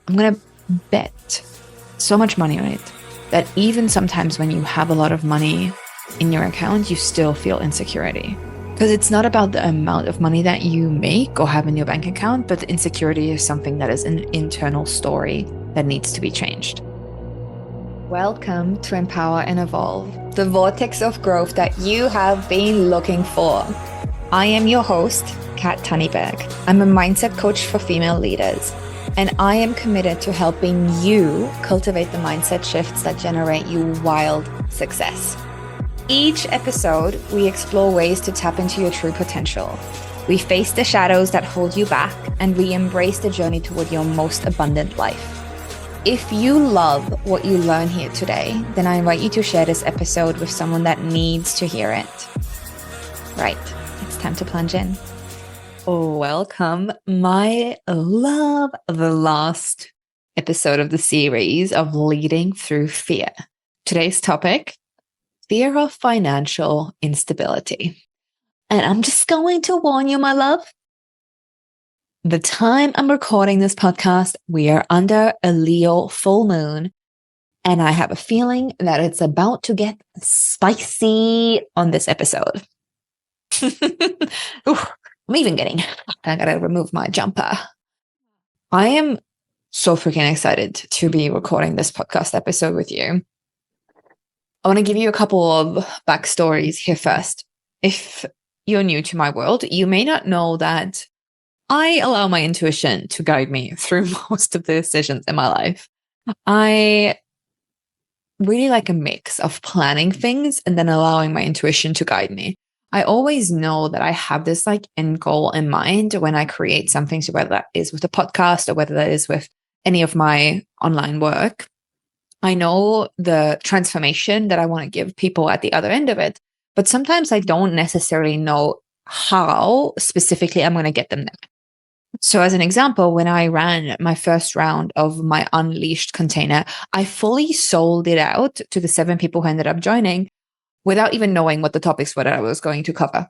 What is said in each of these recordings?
I'm going to bet so much money on it that even sometimes when you have a lot of money in your account, you still feel insecurity. Because it's not about the amount of money that you make or have in your bank account, but the insecurity is something that is an internal story that needs to be changed. Welcome to Empower and Evolve, the vortex of growth that you have been looking for. I am your host, Kat Tunnyberg. I'm a mindset coach for female leaders, and I am committed to helping you cultivate the mindset shifts that generate you wild success. Each episode, we explore ways to tap into your true potential. We face the shadows that hold you back, and we embrace the journey toward your most abundant life. If you love what you learn here today, then I invite you to share this episode with someone that needs to hear it. Right, it's time to plunge in. Welcome, my love, the last episode of the series of Leading Through Fear. Today's topic: fear of financial instability. And I'm just going to warn you, my love, the time I'm recording this podcast, we are under a Leo full moon, and I have a feeling that it's about to get spicy on this episode. Ooh, I'm even getting, I gotta remove my jumper. I am so freaking excited to be recording this podcast episode with you. I want to give you a couple of backstories here first. If you're new to my world, you may not know that I allow my intuition to guide me through most of the decisions in my life. I really like a mix of planning things and then allowing my intuition to guide me. I always know that I have this like end goal in mind when I create something, so whether that is with a podcast or whether that is with any of my online work. I know the transformation that I want to give people at the other end of it, but sometimes I don't necessarily know how specifically I'm going to get them there. So as an example, when I ran my first round of my Unleashed container, I fully sold it out to the 7 people who ended up joining without even knowing what the topics were that I was going to cover.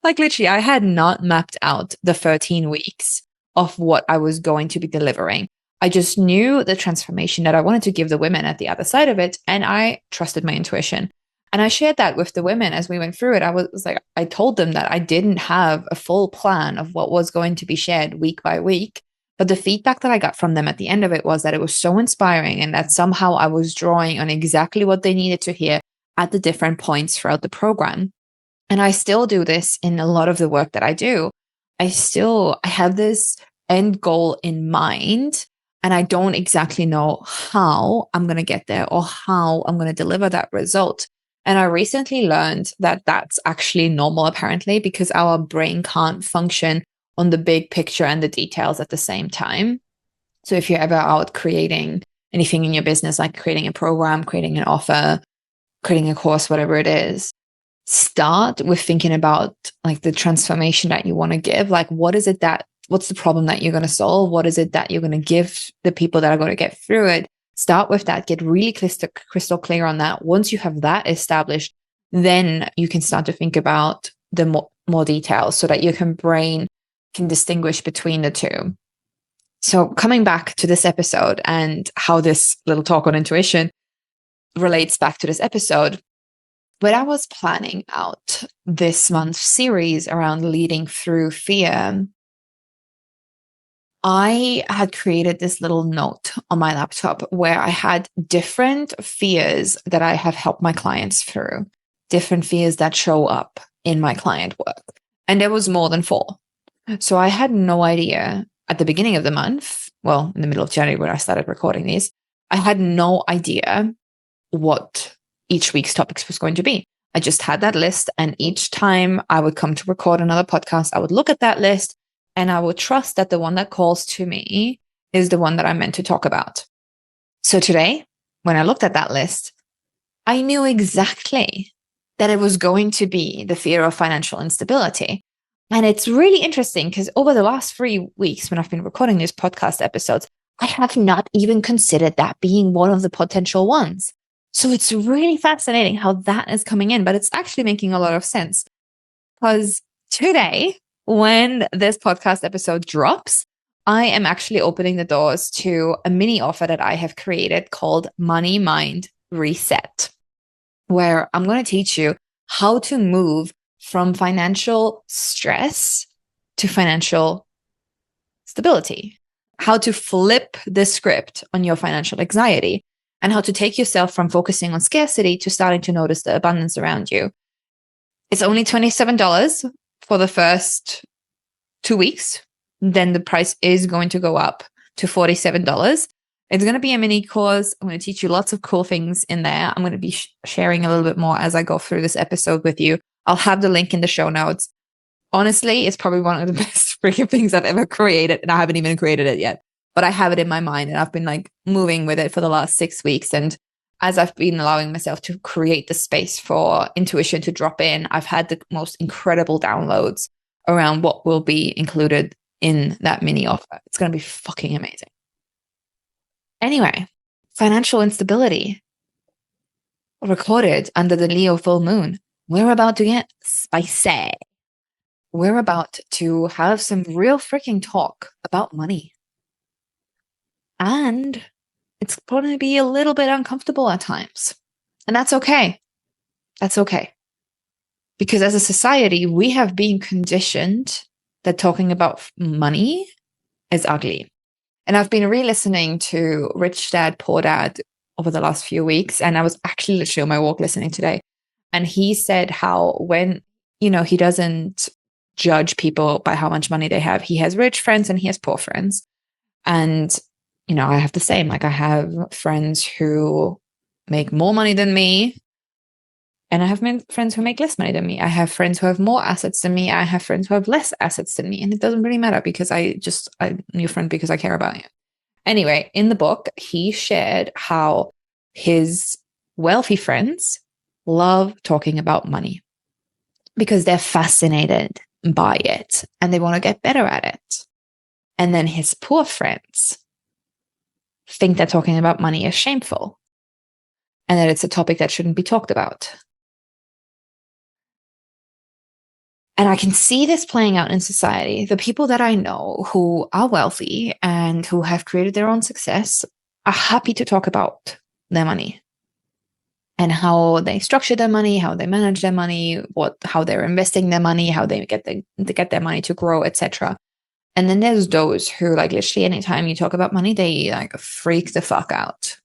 Like literally, I had not mapped out the 13 weeks of what I was going to be delivering. I just knew the transformation that I wanted to give the women at the other side of it, and I trusted my intuition. And I shared that with the women as we went through it. I was like, I told them that I didn't have a full plan of what was going to be shared week by week. But the feedback that I got from them at the end of it was that it was so inspiring and that somehow I was drawing on exactly what they needed to hear at the different points throughout the program. And I still do this in a lot of the work that I do. I have this end goal in mind, and I don't exactly know how I'm going to get there or how I'm going to deliver that result. And I recently learned that that's actually normal, apparently, because our brain can't function on the big picture and the details at the same time. So if you're ever out creating anything in your business, like creating a program, creating an offer, creating a course, whatever it is, start with thinking about like the transformation that you want to give. Like, what's the problem that you're going to solve? What is it that you're going to give the people that are going to get through it? Start with that, get really crystal clear on that. Once you have that established, then you can start to think about the more details so that your brain can distinguish between the two. So coming back to this episode and how this little talk on intuition relates back to this episode, when I was planning out this month's series around leading through fear, I had created this little note on my laptop where I had different fears that I have helped my clients through, different fears that show up in my client work. And there was more than 4. So I had no idea at the beginning of the month, well, in the middle of January when I started recording these, I had no idea what each week's topics was going to be. I just had that list, and each time I would come to record another podcast, I would look at that list and I would trust that the one that calls to me is the one that I'm meant to talk about. So today, when I looked at that list, I knew exactly that it was going to be the fear of financial instability. And it's really interesting because over the last 3 weeks, when I've been recording these podcast episodes, I have not even considered that being one of the potential ones. So it's really fascinating how that is coming in, but it's actually making a lot of sense because today, when this podcast episode drops, I am actually opening the doors to a mini offer that I have created called Money Mind Reset, where I'm going to teach you how to move from financial stress to financial stability, how to flip the script on your financial anxiety, and how to take yourself from focusing on scarcity to starting to notice the abundance around you. It's only $27 for the first 2 weeks. Then the price is going to go up to $47. It's going to be a mini course. I'm going to teach you lots of cool things in there. I'm going to be sharing a little bit more as I go through this episode with you. I'll have the link in the show notes. Honestly, it's probably one of the best freaking things I've ever created, and I haven't even created it yet, but I have it in my mind, and I've been like moving with it for the last 6 weeks. And as I've been allowing myself to create the space for intuition to drop in, I've had the most incredible downloads around what will be included in that mini offer. It's going to be fucking amazing. Anyway, financial instability recorded under the Leo full moon. We're about to get spicy. We're about to have some real freaking talk about money. And it's going to be a little bit uncomfortable at times. And that's okay. That's okay. Because as a society, we have been conditioned that talking about money is ugly. And I've been re-listening to Rich Dad, Poor Dad over the last few weeks. And I was actually literally on my walk listening today. And he said how when, he doesn't judge people by how much money they have. He has rich friends and he has poor friends. And, I have the same. Like I have friends who make more money than me. And I have friends who make less money than me. I have friends who have more assets than me. I have friends who have less assets than me. And it doesn't really matter because I'm your friend because I care about you. Anyway, in the book, he shared how his wealthy friends love talking about money because they're fascinated by it and they want to get better at it. And then his poor friends think that talking about money is shameful and that it's a topic that shouldn't be talked about. And I can see this playing out in society. The people that I know who are wealthy and who have created their own success are happy to talk about their money and how they structure their money, how they manage their money, how they're investing their money, how they get their money to grow, etc. And then there's those who, like, literally anytime you talk about money, they like freak the fuck out.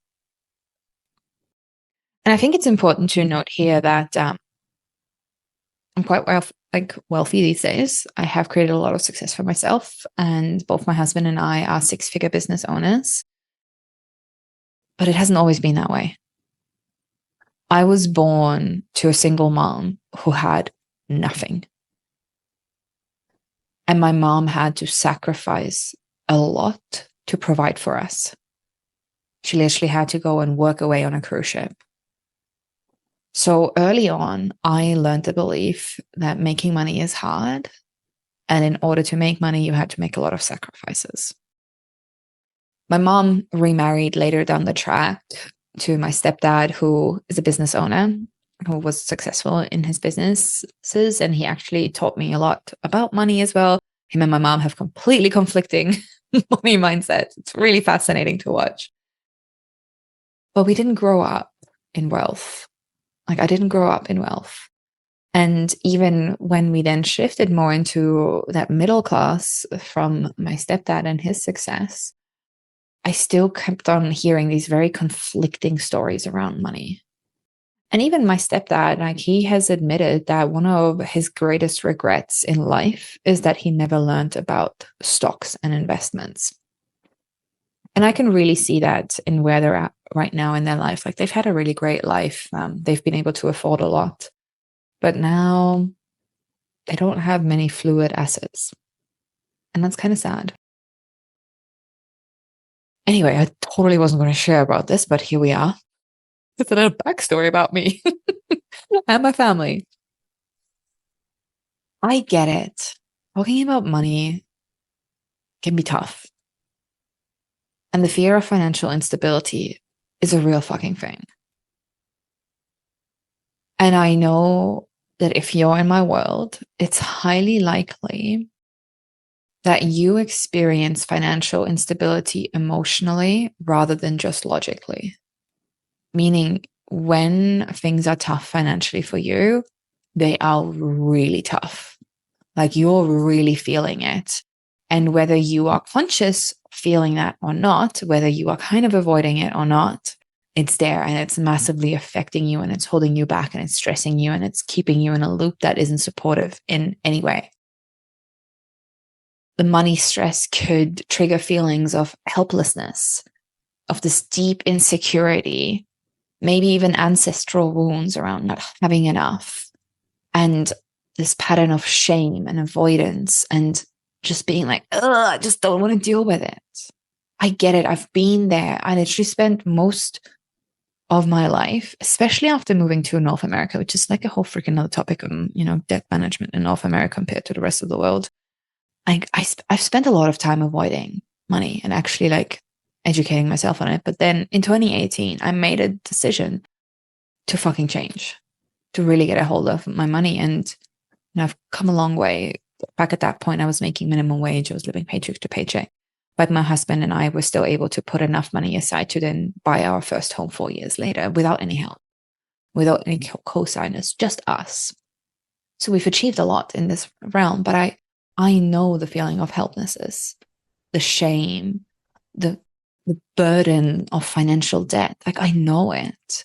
And I think it's important to note here that I'm quite wealthy these days. I have created a lot of success for myself, and both my husband and I are 6-figure business owners. But it hasn't always been that way. I was born to a single mom who had nothing. And my mom had to sacrifice a lot to provide for us. She literally had to go and work away on a cruise ship. So early on, I learned the belief that making money is hard. And in order to make money, you had to make a lot of sacrifices. My mom remarried later down the track to my stepdad, who is a business owner, who was successful in his businesses. And he actually taught me a lot about money as well. Him and my mom have completely conflicting money mindsets. It's really fascinating to watch. But we didn't grow up in wealth. Like, I didn't grow up in wealth. And even when we then shifted more into that middle class from my stepdad and his success, I still kept on hearing these very conflicting stories around money. And even my stepdad, like, he has admitted that one of his greatest regrets in life is that he never learned about stocks and investments. And I can really see that in where they're at right now in their life. Like, they've had a really great life. They've been able to afford a lot. But now they don't have many fluid assets. And that's kind of sad. Anyway, I totally wasn't going to share about this, but here we are. It's a little backstory about me and my family. I get it. Talking about money can be tough. And the fear of financial instability is a real fucking thing. And I know that if you're in my world, it's highly likely that you experience financial instability emotionally rather than just logically. Meaning, when things are tough financially for you, they are really tough. Like you're really feeling it. And whether you are conscious feeling that or not, whether you are kind of avoiding it or not, it's there and it's massively affecting you and it's holding you back and it's stressing you and it's keeping you in a loop that isn't supportive in any way. The money stress could trigger feelings of helplessness, of this deep insecurity, maybe even ancestral wounds around not having enough, and this pattern of shame and avoidance and just being like, I just don't want to deal with it. I get it. I've been there. I literally spent most of my life, especially after moving to North America, which is like a whole freaking other topic on, debt management in North America compared to the rest of the world. I've spent a lot of time avoiding money and actually like educating myself on it. But then in 2018, I made a decision to fucking change, to really get a hold of my money. And I've come a long way. Back at that point, I was making minimum wage. I was living paycheck to paycheck. But my husband and I were still able to put enough money aside to then buy our first home 4 years later without any help, without any co-signers, just us. So we've achieved a lot in this realm, but I know the feeling of helplessness, the shame, the burden of financial debt. Like I know it.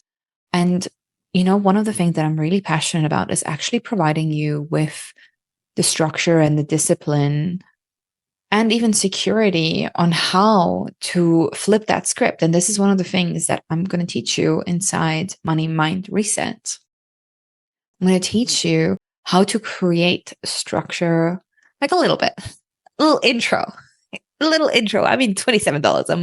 And, one of the things that I'm really passionate about is actually providing you with the structure and the discipline and even security on how to flip that script. And this is one of the things that I'm going to teach you inside Money Mind Reset. I'm going to teach you how to create structure, like a little bit, a little intro. I mean, $27. I'm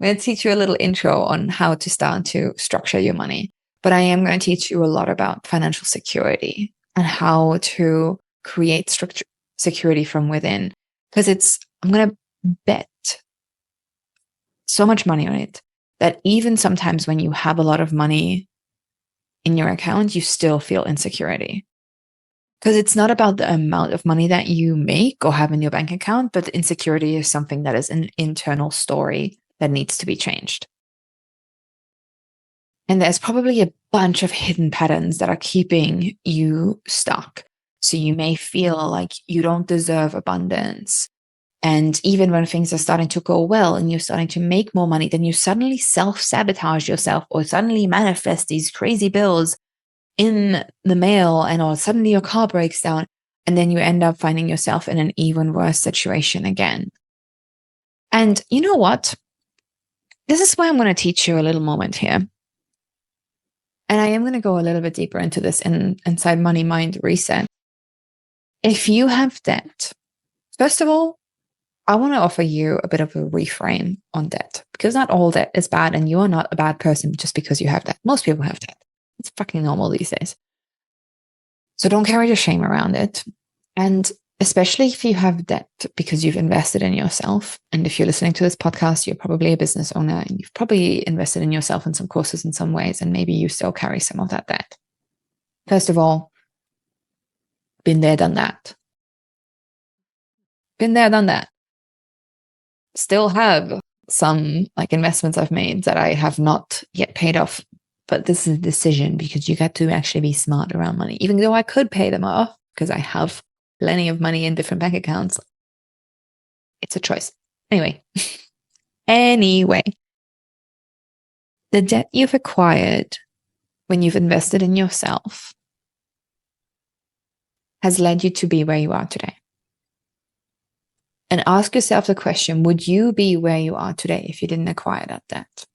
going to teach you a little intro on how to start to structure your money. But I am going to teach you a lot about financial security and how to create structure, security from within. Because I'm going to bet so much money on it that even sometimes when you have a lot of money in your account, you still feel insecurity. Because it's not about the amount of money that you make or have in your bank account, but the insecurity is something that is an internal story that needs to be changed. And there's probably a bunch of hidden patterns that are keeping you stuck. So you may feel like you don't deserve abundance. And even when things are starting to go well and you're starting to make more money, then you suddenly self-sabotage yourself or suddenly manifest these crazy bills in the mail or suddenly your car breaks down. And then you end up finding yourself in an even worse situation again. And you know what? This is why I'm going to teach you a little moment here. And I am going to go a little bit deeper into this inside Money Mind Reset. If you have debt, first of all, I want to offer you a bit of a reframe on debt, because not all debt is bad and you are not a bad person just because you have debt. Most people have debt. It's fucking normal these days. So don't carry the shame around it. And especially if you have debt because you've invested in yourself. And if you're listening to this podcast, you're probably a business owner and you've probably invested in yourself in some courses in some ways, and maybe you still carry some of that debt. First of all, been there, done that. Been there, done that. Still have some like investments I've made that I have not yet paid off. But this is a decision because you get to actually be smart around money. Even though I could pay them off because I have plenty of money in different bank accounts, it's a choice. Anyway, the debt you've acquired when you've invested in yourself has led you to be where you are today. And ask yourself the question, would you be where you are today if you didn't acquire that debt?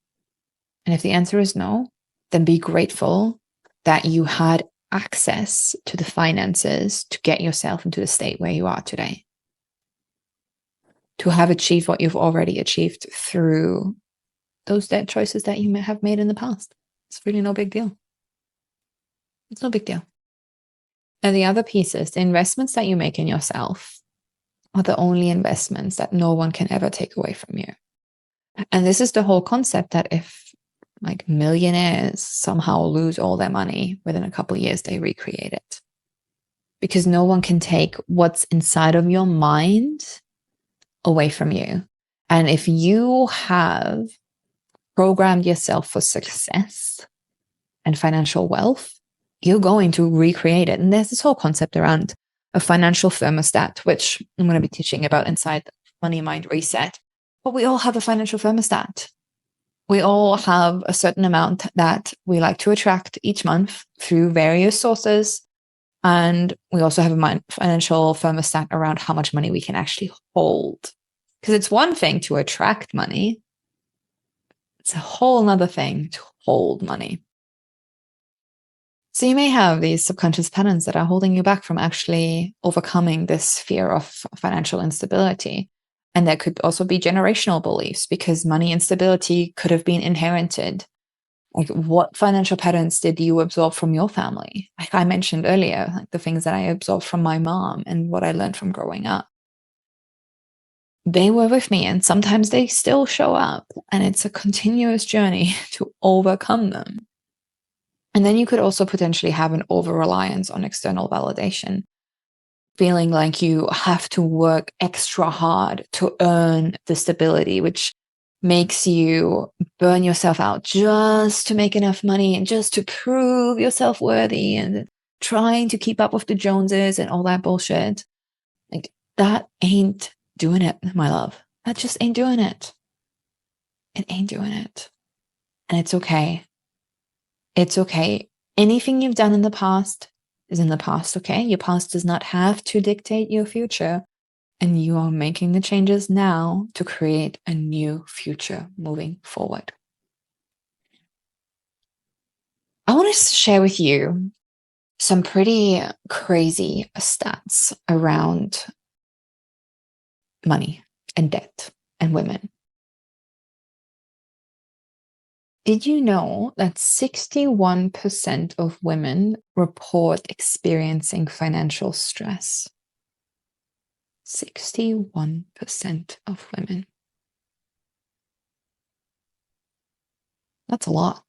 And if the answer is no, then be grateful that you had access to the finances to get yourself into the state where you are today. To have achieved what you've already achieved through those debt choices that you may have made in the past. It's really no big deal. It's no big deal. And the other piece is the investments that you make in yourself are the only investments that no one can ever take away from you. And this is the whole concept that if like millionaires somehow lose all their money within a couple of years, they recreate it. because no one can take what's inside of your mind away from you. And if you have programmed yourself for success and financial wealth, you're going to recreate it. And there's this whole concept around a financial thermostat, which I'm going to be teaching about inside Money Mind Reset. But we all have a financial thermostat. We all have a certain amount that we like to attract each month through various sources. And we also have a financial thermostat around how much money we can actually hold. Because it's one thing to attract money. It's a whole other thing to hold money. So you may have these subconscious patterns that are holding you back from actually overcoming this fear of financial instability. And there could also be generational beliefs, because money instability could have been inherited. Like, what financial patterns did you absorb from your family? Like I mentioned earlier, like the things that I absorbed from my mom and what I learned from growing up. They were with me, and sometimes they still show up, and it's a continuous journey to overcome them. And then you could also potentially have an over-reliance on external validation, feeling like you have to work extra hard to earn the stability, which makes you burn yourself out just to make enough money and just to prove yourself worthy, and trying to keep up with the Joneses and all that bullshit. Like, that ain't doing it, my love. That just ain't doing it. It ain't doing it. And it's okay. It's okay. Anything you've done in the past is in the past, okay? Your past does not have to dictate your future. And you are making the changes now to create a new future moving forward. I want to share with you some pretty crazy stats around money and debt and women. Did you know that 61% of women report experiencing financial stress? 61% of women. That's a lot.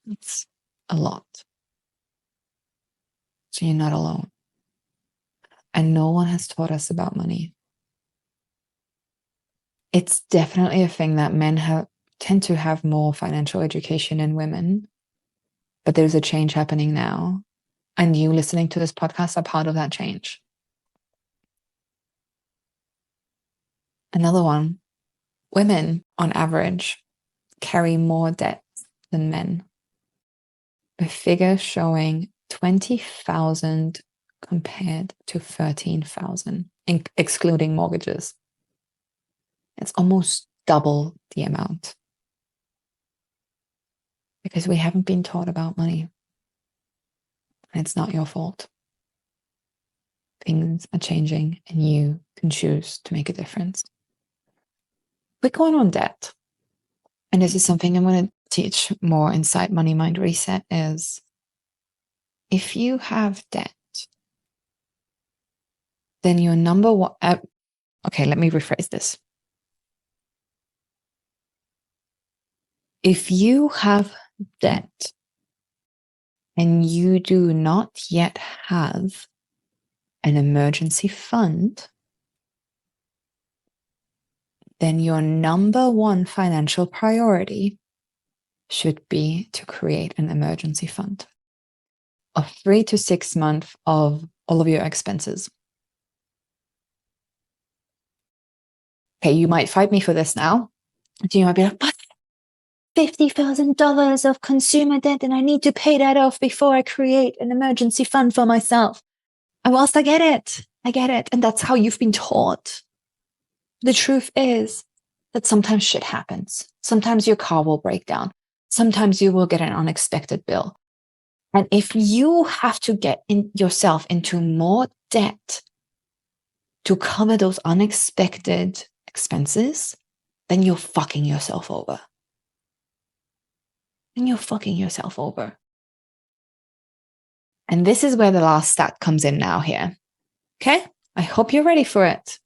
It's a lot. So you're not alone. And no one has taught us about money. It's definitely a thing that men tend to have more financial education than women. But there's a change happening now. And you listening to this podcast are part of that change. Another one. Women, on average, carry more debt than men. A figure showing 20,000 compared to 13,000, excluding mortgages. It's almost double the amount. Because we haven't been taught about money. And it's not your fault. Things are changing, and you can choose to make a difference. Quick one on debt. And this is something I'm going to teach more inside Money Mind Reset, is if you have debt, then your number one... okay, let me rephrase this. If you have debt and you do not yet have an emergency fund, then your number one financial priority should be to create an emergency fund of 3 to 6 months of all of your expenses. Okay, you might fight me for this now. You might be like, but $50,000 of consumer debt, and I need to pay that off before I create an emergency fund for myself. And whilst I get it, and that's how you've been taught. The truth is that sometimes shit happens. Sometimes your car will break down. Sometimes you will get an unexpected bill. And if you have to get yourself into more debt to cover those unexpected expenses, then you're fucking yourself over. And you're fucking yourself over. And this is where the last stat comes in now here. Okay? I hope you're ready for it.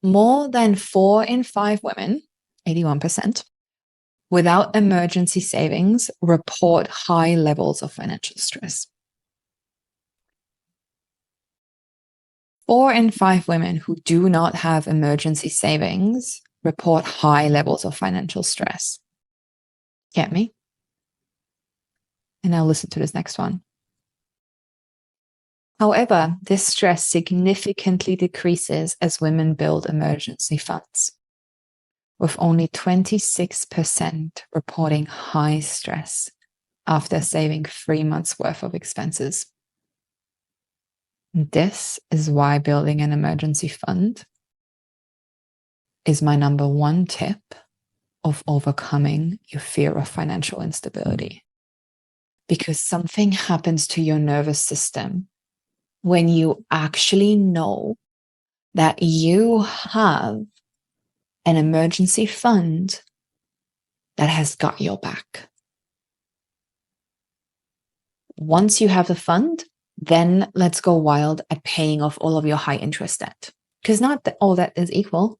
More than 4 in 5 women, 81%, without emergency savings report high levels of financial stress. 4 in 5 women who do not have emergency savings report high levels of financial stress. Get me? And now listen to this next one. However, this stress significantly decreases as women build emergency funds, with only 26% reporting high stress after saving 3 months' worth of expenses. This is why building an emergency fund is my number one tip of overcoming your fear of financial instability. Because something happens to your nervous system when you actually know that you have an emergency fund that has got your back. Once you have the fund, then let's go wild at paying off all of your high interest debt. Because not all debt is equal.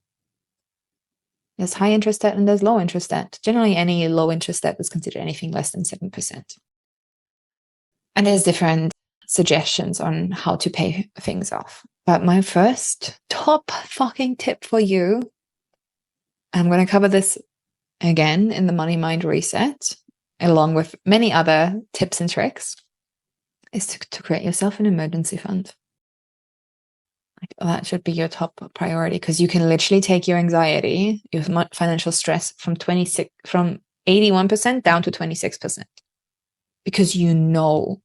There's high interest debt and there's low interest debt. Generally, any low interest debt is considered anything less than 7%. And there's different suggestions on how to pay things off. But my first top fucking tip for you, I'm going to cover this again in the Money Mind Reset, along with many other tips and tricks, is to create yourself an emergency fund. That should be your top priority, because you can literally take your anxiety, your financial stress from 81% down to 26%, because you know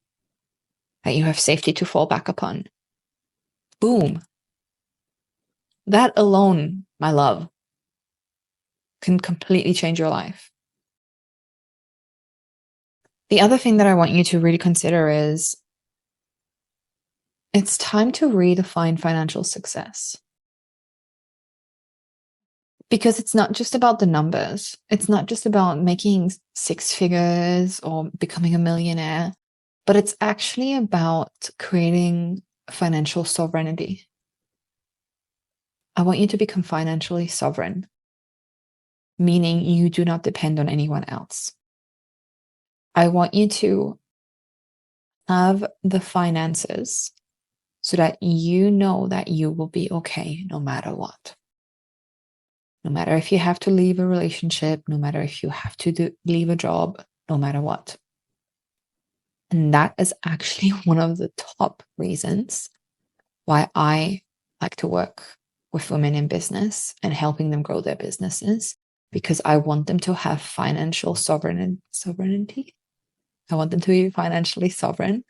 that you have safety to fall back upon. Boom. That alone, my love, can completely change your life. The other thing that I want you to really consider is it's time to redefine financial success. Because it's not just about the numbers. It's not just about making 6 figures or becoming a millionaire, but it's actually about creating financial sovereignty. I want you to become financially sovereign, meaning you do not depend on anyone else. I want you to have the finances so that you know that you will be okay no matter what. No matter if you have to leave a relationship, no matter if you have to leave a job, no matter what. And that is actually one of the top reasons why I like to work with women in business and helping them grow their businesses, because I want them to have financial sovereignty. I want them to be financially sovereign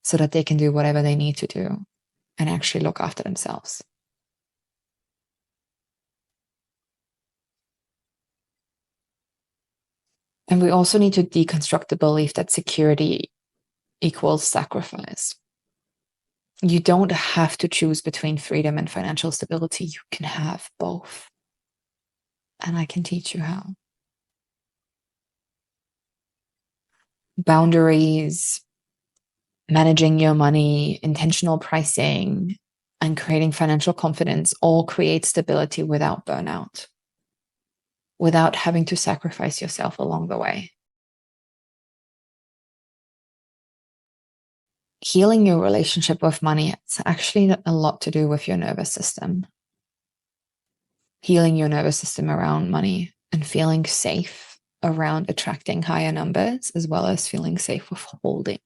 so that they can do whatever they need to do and actually look after themselves. And we also need to deconstruct the belief that security equals sacrifice. You don't have to choose between freedom and financial stability. You can have both. And I can teach you how. Boundaries, managing your money, intentional pricing, and creating financial confidence all create stability without burnout, without having to sacrifice yourself along the way. Healing your relationship with money has actually a lot to do with your nervous system. Healing your nervous system around money and feeling safe around attracting higher numbers, as well as feeling safe with holding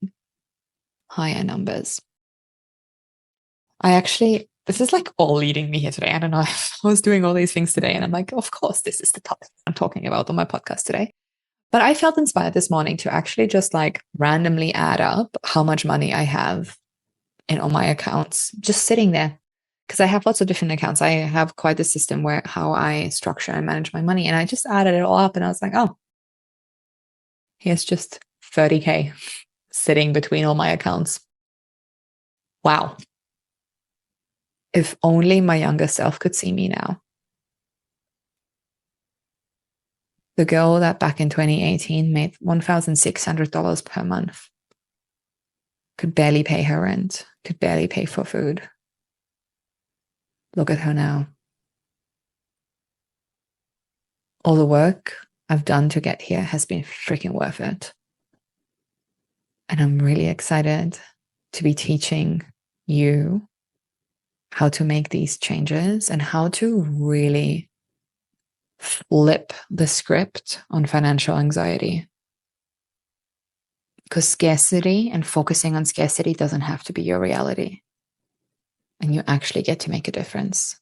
higher numbers. This is like all leading me here today. I don't know. I was doing all these things today and I'm like, of course, this is the topic I'm talking about on my podcast today. But I felt inspired this morning to actually just like randomly add up how much money I have in all my accounts, just sitting there. Because I have lots of different accounts. I have quite a system where how I structure and manage my money. And I just added it all up and I was like, oh, here's just 30K sitting between all my accounts. Wow. If only my younger self could see me now. The girl that back in 2018 made $1,600 per month could barely pay her rent, could barely pay for food. Look at her now. all the work I've done to get here has been freaking worth it. And I'm really excited to be teaching you how to make these changes and how to really flip the script on financial anxiety. Because scarcity and focusing on scarcity doesn't have to be your reality. And you actually get to make a difference.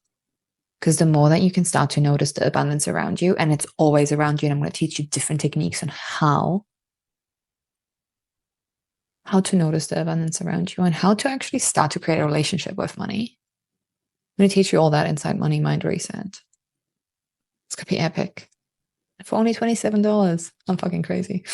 Because the more that you can start to notice the abundance around you, and it's always around you, and I'm going to teach you different techniques on how to notice the abundance around you and how to actually start to create a relationship with money. I'm going to teach you all that inside Money Mind Reset. It's going to be epic. For only $27. I'm fucking crazy.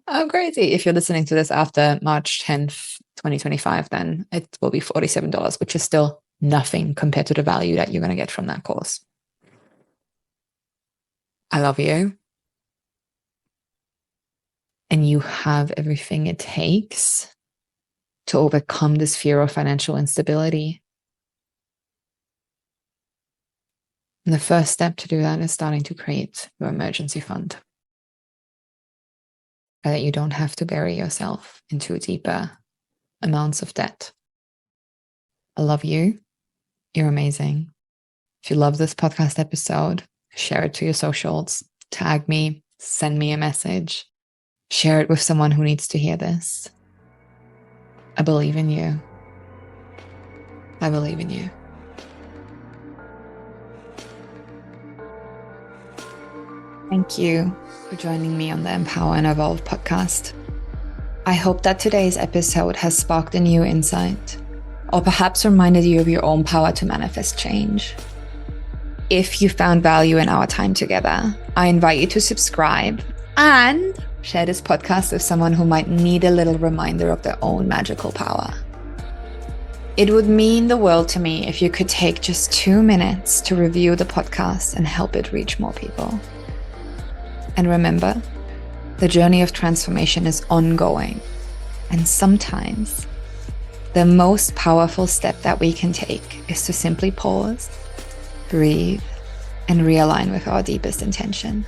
I'm crazy. If you're listening to this after March 10th, 2025, then it will be $47, which is still nothing compared to the value that you're going to get from that course. I love you. And you have everything it takes to overcome this fear of financial instability. And the first step to do that is starting to create your emergency fund, so that you don't have to bury yourself into deeper amounts of debt. I love you. You're amazing. If you love this podcast episode, share it to your socials, tag me, send me a message, share it with someone who needs to hear this. I believe in you. I believe in you. Thank you for joining me on the Empower and Evolve podcast. I hope that today's episode has sparked a new insight, or perhaps reminded you of your own power to manifest change. If you found value in our time together, I invite you to subscribe and share this podcast with someone who might need a little reminder of their own magical power. It would mean the world to me if you could take just 2 minutes to review the podcast and help it reach more people. And remember, the journey of transformation is ongoing. And sometimes the most powerful step that we can take is to simply pause, breathe, and realign with our deepest intention.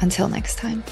Until next time.